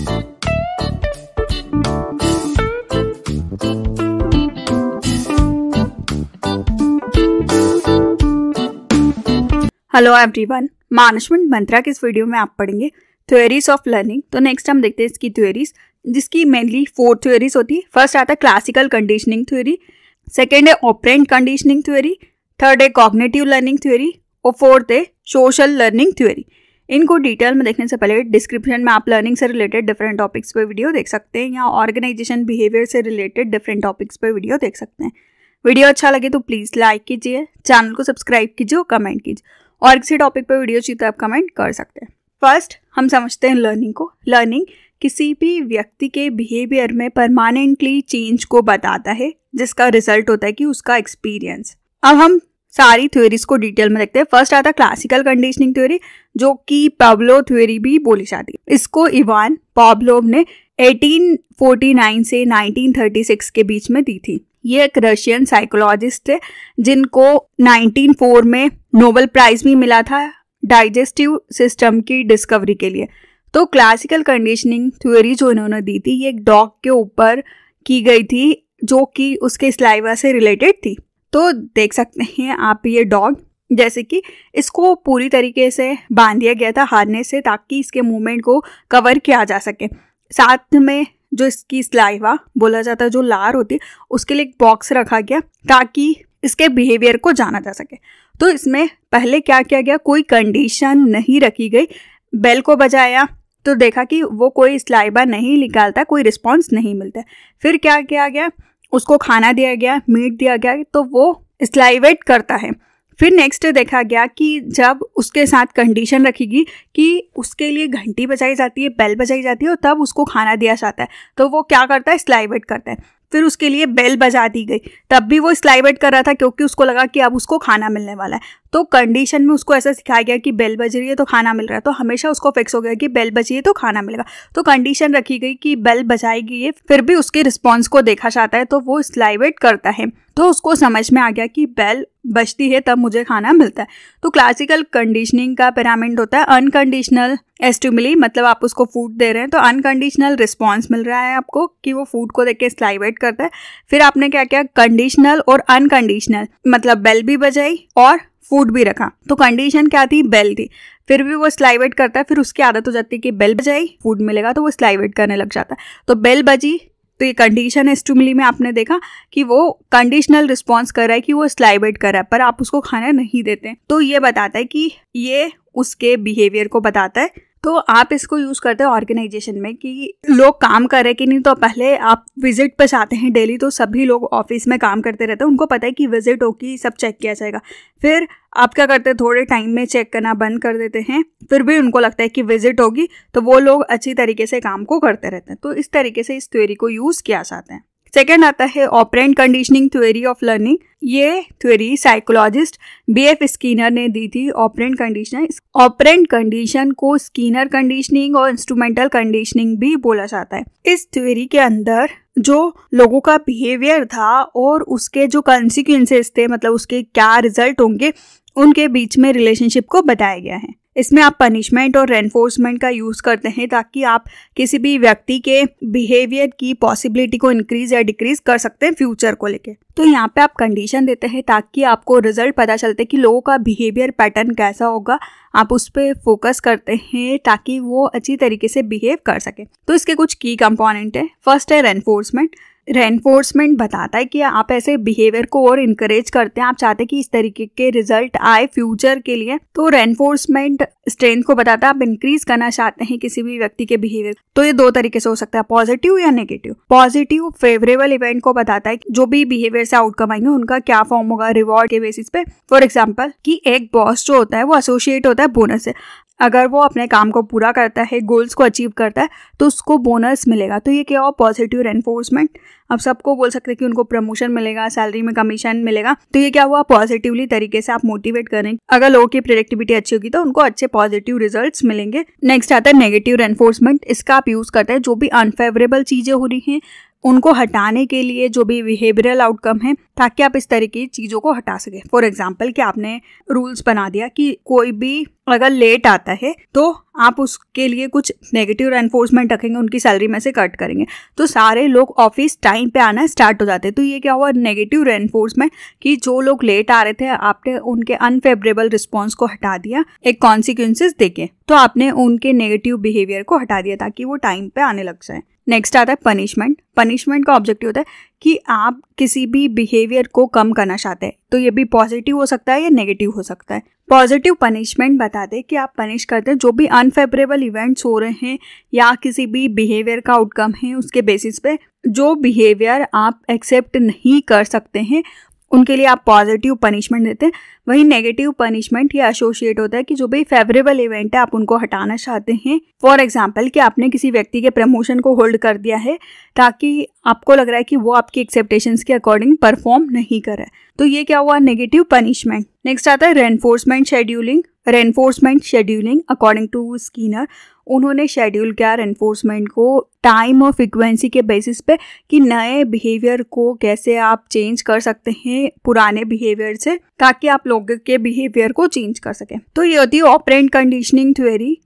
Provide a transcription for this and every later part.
Hello everyone, management मंत्रा के इस video में आप पढ़ेंगे थ्योरीज ऑफ लर्निंग। तो नेक्स्ट हम देखते हैं इसकी थ्योरीज, जिसकी मेनली 4 थ्योरीज होती है। फर्स्ट आता है क्लासिकल कंडीशनिंग थ्योरी, सेकंड है ऑपरेंट कंडीशनिंग थ्योरी, थर्ड है कॉग्निटिव लर्निंग थ्योरी और फोर्थ है सोशल लर्निंग थ्योरी। इनको डिटेल में देखने से पहले डिस्क्रिप्शन में आप लर्निंग से रिलेटेड डिफरेंट टॉपिक्स पे वीडियो देख सकते हैं या ऑर्गेनाइजेशन बिहेवियर से रिलेटेड डिफरेंट टॉपिक्स पे वीडियो देख सकते हैं। वीडियो अच्छा लगे तो प्लीज़ लाइक कीजिए, चैनल को सब्सक्राइब कीजिए और कमेंट कीजिए, और किसी टॉपिक पे वीडियो चाहिए तो आप कमेंट कर सकते हैं। फर्स्ट हम समझते हैं लर्निंग को। लर्निंग किसी भी व्यक्ति के बिहेवियर में परमानेंटली चेंज को बताता है, जिसका रिजल्ट होता है कि उसका एक्सपीरियंस। अब हम सारी थ्योरीज को डिटेल में देखते हैं। फर्स्ट आता है क्लासिकल कंडीशनिंग थ्योरी, जो कि पाव्लोव थ्योरी भी बोली जाती है। इसको इवान पाव्लोव ने 1849 से 1936 के बीच में दी थी। ये एक रशियन साइकोलॉजिस्ट थे जिनको 1904 में नोबेल प्राइज भी मिला था डाइजेस्टिव सिस्टम की डिस्कवरी के लिए। तो क्लासिकल कंडीशनिंग थ्योरी जो इन्होंने दी थी, ये एक डॉग के ऊपर की गई थी जो कि उसके स्लाइवा से रिलेटेड थी। तो देख सकते हैं आप ये डॉग, जैसे कि इसको पूरी तरीके से बांध दिया गया था हार्नेस से, ताकि इसके मूवमेंट को कवर किया जा सके। साथ में जो इसकी स्लाइवा बोला जाता है, जो लार होती है, उसके लिए एक बॉक्स रखा गया ताकि इसके बिहेवियर को जाना जा सके। तो इसमें पहले क्या किया गया, कोई कंडीशन नहीं रखी गई। बेल को बजाया तो देखा कि वो कोई स्लाइवा नहीं निकालता, कोई रिस्पॉन्स नहीं मिलता। फिर क्या किया गया, उसको खाना दिया गया, मीट दिया गया, तो वो स्लाइवेट करता है। फिर नेक्स्ट देखा गया कि जब उसके साथ कंडीशन रखेगी कि उसके लिए घंटी बजाई जाती है, बेल बजाई जाती है और तब उसको खाना दिया जाता है, तो वो क्या करता है, स्लाइवेट करता है। फिर उसके लिए बेल बजा दी गई, तब भी वो स्लाइवेट कर रहा था क्योंकि उसको लगा कि अब उसको खाना मिलने वाला है। तो कंडीशन में उसको ऐसा सिखाया गया कि बेल बज रही है तो खाना मिल रहा है, तो हमेशा उसको फिक्स हो गया कि बेल बजी है तो खाना मिलेगा। तो कंडीशन रखी गई कि बेल बजाएगी ये, फिर भी उसके रिस्पॉन्स को देखा जाता है तो वो स्लाइवेट करता है। तो उसको समझ में आ गया कि बेल बजती है तब मुझे खाना मिलता है। तो क्लासिकल कंडीशनिंग का पिरामिड होता है अनकंडीशनल स्टिमुली, मतलब आप उसको फूड दे रहे हैं तो अनकंडीशनल रिस्पॉन्स मिल रहा है आपको कि वो फूड को देख के स्लाइवेट करता है। फिर आपने क्या किया, कंडीशनल और अनकंडीशनल, मतलब बेल भी बजाई और फूड भी रखा। तो कंडीशन क्या थी, बेल थी, फिर भी वो स्लाइवेट करता है। फिर उसकी आदत हो जाती है कि बेल बजाई फूड मिलेगा तो वो स्लाइवेट करने लग जाता है। तो बेल बजी तो ये कंडीशन है स्टिमुली में, आपने देखा कि वो कंडीशनल रिस्पॉन्स कर रहा है कि वो स्लाइवेट कर रहा है, पर आप उसको खाना नहीं देते। तो ये बताता है कि ये उसके बिहेवियर को बताता है। तो आप इसको यूज़ करते हैं ऑर्गेनाइजेशन में कि लोग काम कर रहे कि नहीं। तो पहले आप विजिट पे जाते हैं डेली, तो सभी लोग ऑफिस में काम करते रहते हैं, उनको पता है कि विजिट होगी, सब चेक किया जाएगा। फिर आप क्या करते हैं, थोड़े टाइम में चेक करना बंद कर देते हैं, फिर भी उनको लगता है कि विजिट होगी, तो वो लोग अच्छी तरीके से काम को करते रहते हैं। तो इस तरीके से इस थ्योरी को यूज़ किया जाता है। सेकेंड आता है operant conditioning theory of learning. ये थ्योरी साइकोलॉजिस्ट BF स्कीनर ने दी थी। ऑपरेंट कंडीशन को स्कीनर कंडीशनिंग और इंस्ट्रूमेंटल कंडीशनिंग भी बोला जाता है। इस थ्योरी के अंदर जो लोगों का बिहेवियर था और उसके जो कॉन्सिक्वेंसेस थे, मतलब उसके क्या रिजल्ट होंगे, उनके बीच में रिलेशनशिप को बताया गया है। इसमें आप पनिशमेंट और रेनफोर्समेंट का यूज़ करते हैं ताकि आप किसी भी व्यक्ति के बिहेवियर की पॉसिबिलिटी को इंक्रीज या डिक्रीज कर सकते हैं फ्यूचर को लेके। तो यहाँ पे आप कंडीशन देते हैं ताकि आपको रिजल्ट पता चलते कि लोगों का बिहेवियर पैटर्न कैसा होगा, आप उस पर फोकस करते हैं ताकि वो अच्छी तरीके से बिहेव कर सके। तो इसके कुछ की कंपोनेंट है। फर्स्ट है रेनफोर्समेंट। रेनफोर्समेंट बताता है कि आप ऐसे बिहेवियर को और इनकरेज करते हैं, आप चाहते हैं कि इस तरीके के रिजल्ट आए फ्यूचर के लिए। तो रेनफोर्समेंट स्ट्रेंथ को बताता है आप इंक्रीज करना चाहते हैं किसी भी व्यक्ति के बिहेवियर। तो ये 2 तरीके से हो सकता है, पॉजिटिव या नेगेटिव। पॉजिटिव फेवरेबल इवेंट को बताता है कि जो भी बिहेवियर से आउटकम आएंगे उनका क्या फॉर्म होगा रिवॉर्ड के बेसिस पे। फॉर एग्जाम्पल कि एक बॉस जो होता है वो एसोसिएट होता है बोनस से। अगर वो अपने काम को पूरा करता है, गोल्स को अचीव करता है, तो उसको बोनस मिलेगा। तो ये क्या हुआ, पॉजिटिव रेनफोर्समेंट। अब सबको बोल सकते हैं कि उनको प्रमोशन मिलेगा, सैलरी में कमीशन मिलेगा। तो ये क्या हुआ, पॉजिटिवली तरीके से आप मोटिवेट करें। अगर लोगों की प्रोडक्टिविटी अच्छी होगी तो उनको अच्छे पॉजिटिव रिजल्ट्स मिलेंगे। नेक्स्ट आता है नेगेटिव रेनफोर्समेंट। इसका आप यूज करते हैं जो भी अनफेवरेबल चीजें हो रही हैं, उनको हटाने के लिए जो भी बिहेवियरल आउटकम है, ताकि आप इस तरह की चीज़ों को हटा सकें। फॉर एग्जाम्पल कि आपने रूल्स बना दिया कि कोई भी अगर लेट आता है तो आप उसके लिए कुछ नेगेटिव रेनफोर्समेंट रखेंगे, उनकी सैलरी में से कट करेंगे, तो सारे लोग ऑफिस टाइम पे आना स्टार्ट हो जाते हैं। तो ये क्या हुआ, नेगेटिव रेनफोर्समेंट, कि जो लोग लेट आ रहे थे आपने उनके अनफेवरेबल रिस्पॉन्स को हटा दिया एक कॉन्सिक्वेंसेस देके, तो आपने उनके नेगेटिव बिहेवियर को हटा दिया ताकि वो टाइम पे आने लग जाए। नेक्स्ट आता है पनिशमेंट। पनिशमेंट का ऑब्जेक्टिव होता है कि आप किसी भी बिहेवियर को कम करना चाहते हैं, तो ये भी पॉजिटिव हो सकता है या नेगेटिव हो सकता है। पॉजिटिव पनिशमेंट बताते हैं कि आप पनिश करते हैं जो भी अनफेवरेबल इवेंट्स हो रहे हैं या किसी भी बिहेवियर का आउटकम है, उसके बेसिस पे जो बिहेवियर आप एक्सेप्ट नहीं कर सकते हैं उनके लिए आप पॉजिटिव पनिशमेंट देते हैं। वही नेगेटिव पनिशमेंट ये एसोसिएट होता है कि जो भी फेवरेबल इवेंट है आप उनको हटाना चाहते हैं। फॉर एग्जांपल कि आपने किसी व्यक्ति के प्रमोशन को होल्ड कर दिया है ताकि आपको लग रहा है कि वो आपकी एक्सेप्टेशंस के अकॉर्डिंग परफॉर्म नहीं कर रहा है, तो ये क्या हुआ, नेगेटिव पनिशमेंट। नेक्स्ट आता है reinforcement scheduling. Reinforcement scheduling according to Skinner, उन्होंने शेड्यूल किया रेनफोर्समेंट को टाइम और फ्रीक्वेंसी के बेसिस पे कि नए बिहेवियर को कैसे आप चेंज कर सकते हैं पुराने बिहेवियर से, ताकि आप लोगों के बिहेवियर को चेंज कर सकें। तो ये होती है ऑपरेंट कंडीशनिंग थ्योरी।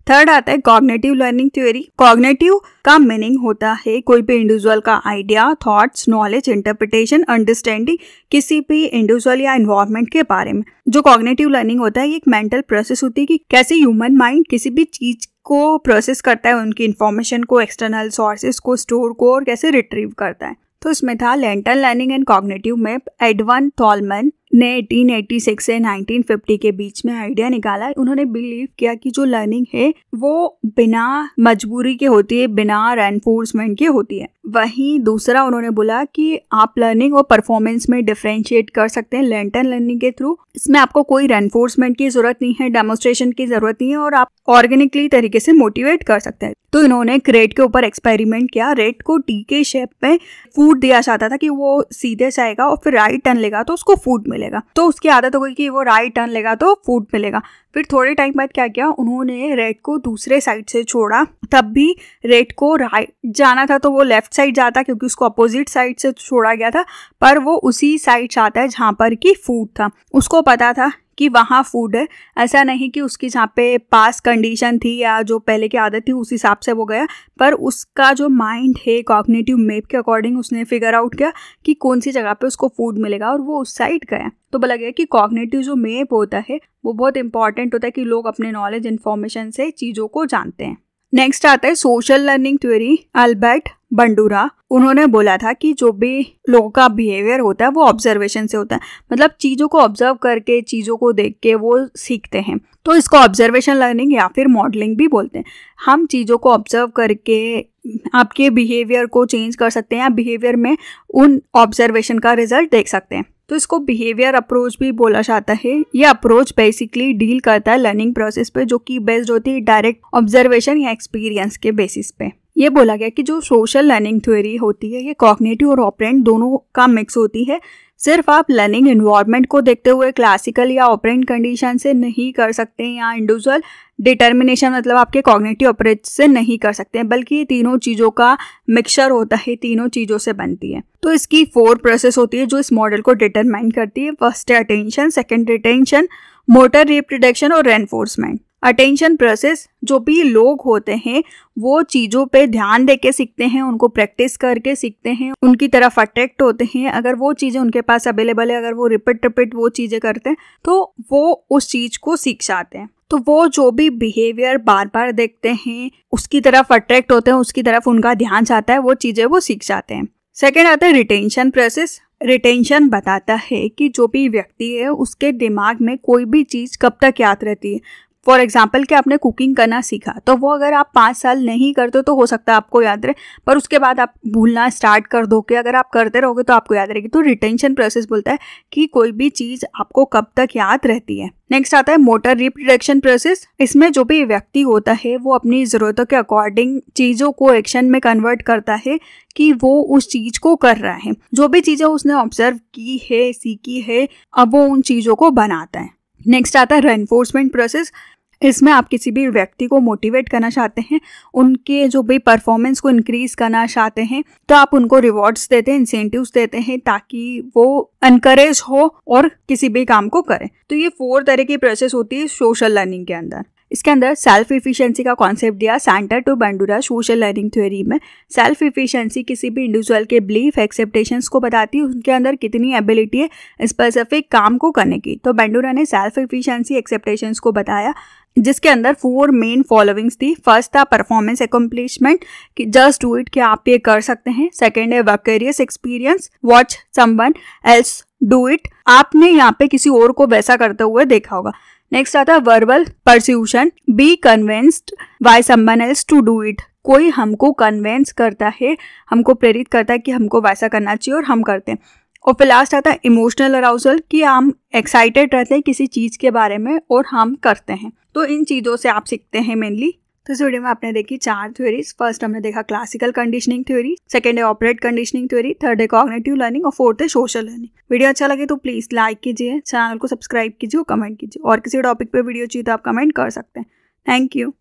थर्ड आता है कॉग्निटिव लर्निंग थ्योरी। कॉग्निटिव का मीनिंग होता है कोई भी इंडिविजुअल का idea, thoughts, knowledge, interpretation, understanding किसी भी इंडिविजुअल या एनवायरनमेंट के बारे में। जो कॉग्निटिव लर्निंग होता है ये एक मेंटल प्रोसेस होती है कि कैसे ह्यूमन माइंड किसी भी चीज को प्रोसेस करता है, उनकी इंफॉर्मेशन को, एक्सटर्नल सोर्सेज को स्टोर को, और कैसे रिट्रीव करता है। तो इसमें था latent learning and cognitive map. एडवन थॉलमन ने 1886 से 1950 के बीच में आइडिया निकाला। उन्होंने बिलीव किया कि जो लर्निंग है वो बिना मजबूरी के होती है, बिना रेनफोर्समेंट के होती है। वहीं दूसरा उन्होंने बोला कि आप लर्निंग और परफॉर्मेंस में डिफरेंशिएट कर सकते हैं लेंटल लर्निंग के थ्रू। इसमें आपको कोई रेनफोर्समेंट की जरूरत नहीं है, डेमोन्स्ट्रेशन की जरूरत नहीं है, और आप ऑर्गेनिकली तरीके से मोटिवेट कर सकते हैं। तो इन्होंने रेट के ऊपर एक्सपेरिमेंट किया। रेट को टी के शेप में फूड दिया जाता था कि वो सीधे से आएगा और फिर राइट टर्न लेगा तो उसको फूड मिलेगा। तो उसकी आदत हो गई कि वो राइट टर्न लेगा तो फूड मिलेगा। फिर थोड़े टाइम बाद क्या किया, उन्होंने रेट को दूसरे साइड से छोड़ा। तब भी रेट को राइट जाना था तो वो लेफ्ट साइड जाता क्योंकि उसको अपोजिट साइड से छोड़ा गया था, पर वो उसी साइड से आता है जहाँ पर कि फूड था। उसको पता था कि वहाँ फूड है, ऐसा नहीं कि उसकी जहाँ पे पास कंडीशन थी या जो पहले की आदत थी उस हिसाब से वो गया, पर उसका जो माइंड है कॉग्निटिव मैप के अकॉर्डिंग उसने फिगर आउट किया कि कौन सी जगह पे उसको फूड मिलेगा और वो उस साइड गया। तो बोला गया कि कॉग्निटिव जो मैप होता है वो बहुत इंपॉर्टेंट होता है कि लोग अपने नॉलेज इन्फॉर्मेशन से चीज़ों को जानते हैं। नेक्स्ट आता है social learning theory. Albert Bandura, उन्होंने बोला था कि जो भी लोगों का बिहेवियर होता है वो ऑब्जर्वेशन से होता है, मतलब चीज़ों को ऑब्जर्व करके, चीज़ों को देख के वो सीखते हैं। तो इसको ऑब्जर्वेशन लर्निंग या फिर मॉडलिंग भी बोलते हैं। हम चीज़ों को ऑब्जर्व करके आपके बिहेवियर को चेंज कर सकते हैं या बिहेवियर में उन ऑब्जर्वेशन का रिजल्ट देख सकते हैं। तो इसको बिहेवियर अप्रोच भी बोला जाता है। ये अप्रोच बेसिकली डील करता है लर्निंग प्रोसेस पे जो कि बेस्ड होती है डायरेक्ट ऑब्जर्वेशन या एक्सपीरियंस के बेसिस पे। ये बोला गया कि जो सोशल लर्निंग थ्योरी होती है ये कॉग्निटिव और ऑपरेंट दोनों का मिक्स होती है। सिर्फ आप लर्निंग एनवायरनमेंट को देखते हुए क्लासिकल या ऑपरेंट कंडीशन से नहीं कर सकते या इंडिविजुअल डिटर्मिनेशन मतलब आपके कॉग्निटिव अप्रोच से नहीं कर सकते हैं, बल्कि ये तीनों चीज़ों का मिक्सचर होता है, तीनों चीज़ों से बनती है। तो इसकी 4 प्रोसेस होती है जो इस मॉडल को डिटरमाइन करती है। फर्स्ट है attention, second retention, motor reproduction और रेनफोर्समेंट। अटेंशन प्रोसेस, जो भी लोग होते हैं वो चीज़ों पे ध्यान देके सीखते हैं, उनको प्रैक्टिस करके सीखते हैं, उनकी तरफ अट्रैक्ट होते हैं। अगर वो चीज़ें उनके पास अवेलेबल है, अगर वो रिपीट वो चीज़ें करते हैं तो वो उस चीज़ को सीख जाते हैं। तो वो जो भी बिहेवियर बार बार देखते हैं उसकी तरफ अट्रैक्ट होते हैं, उसकी तरफ उनका ध्यान जाता है, वो चीज़ें वो सीख जाते हैं। सेकेंड आता है रिटेंशन प्रोसेस। रिटेंशन बताता है कि जो भी व्यक्ति है उसके दिमाग में कोई भी चीज़ कब तक याद रहती है। फॉर एग्जाम्पल कि आपने कुकिंग करना सीखा तो वो अगर आप 5 साल नहीं करते तो हो सकता है आपको याद रहे, पर उसके बाद आप भूलना स्टार्ट कर दोगे। अगर आप करते रहोगे तो आपको याद रहेगी। तो रिटेंशन प्रोसेस बोलता है कि कोई भी चीज़ आपको कब तक याद रहती है। नेक्स्ट आता है मोटर रिप्रोडक्शन प्रोसेस। इसमें जो भी व्यक्ति होता है वो अपनी ज़रूरतों के अकॉर्डिंग चीज़ों को एक्शन में कन्वर्ट करता है कि वो उस चीज़ को कर रहा है। जो भी चीज़ें उसने ऑब्जर्व की है, सीखी है, अब वो उन चीज़ों को बनाता है। नेक्स्ट आता है रेनफोर्समेंट प्रोसेस। इसमें आप किसी भी व्यक्ति को मोटिवेट करना चाहते हैं, उनके जो भी परफॉर्मेंस को इंक्रीज करना चाहते हैं, तो आप उनको रिवॉर्ड्स देते हैं, इंसेंटिव्स देते हैं ताकि वो एनकरेज हो और किसी भी काम को करें। तो ये 4 तरह की प्रोसेस होती है सोशल लर्निंग के अंदर। इसके अंदर सेल्फ इफिशिएंसी का कॉन्सेप्ट दिया center to Bandura social learning theory में। सेल्फ इफिशिएंसी किसी भी इंडिविजुअल के बिलीफ एक्सेप्टेशंस को बताती है, उनके अंदर कितनी एबिलिटी है स्पेसिफिक काम को करने की। तो बंडूरा ने सेल्फ इफिशिएंसी एक्सेप्टेशंस को बताया, जिसके अंदर 4 मेन फॉलोइंग्स थी। फर्स्ट था परफॉर्मेंस अकम्प्लिशमेंट कि जस्ट डू इट, कि आप ये कर सकते हैं। सेकेंड है vicarious experience, watch someone else do it, आपने यहाँ पे किसी और को वैसा करते हुए देखा होगा। नेक्स्ट आता है verbal persuasion, be convinced by someone else to do it, कोई हमको कन्विंस करता है, हमको प्रेरित करता है कि हमको वैसा करना चाहिए और हम करते हैं। और फिर लास्ट आता है इमोशनल अराउजल, कि हम एक्साइटेड रहते हैं किसी चीज़ के बारे में और हम करते हैं। तो इन चीज़ों से आप सीखते हैं मेनली। तो इस वीडियो में आपने देखी 4 थ्योरीज। फर्स्ट हमने देखा क्लासिकल कंडीशनिंग थ्योरी, सेकंड है ऑपरेट कंडीशनिंग थ्योरी, थर्ड है कॉग्निटिव लर्निंग और फोर्थ है सोशल लर्निंग। वीडियो अच्छा लगे तो प्लीज़ लाइक कीजिए, चैनल को सब्सक्राइब कीजिए और कमेंट कीजिए। और किसी टॉपिक पे वीडियो चाहिए तो आप कमेंट कर सकते हैं। Thank you.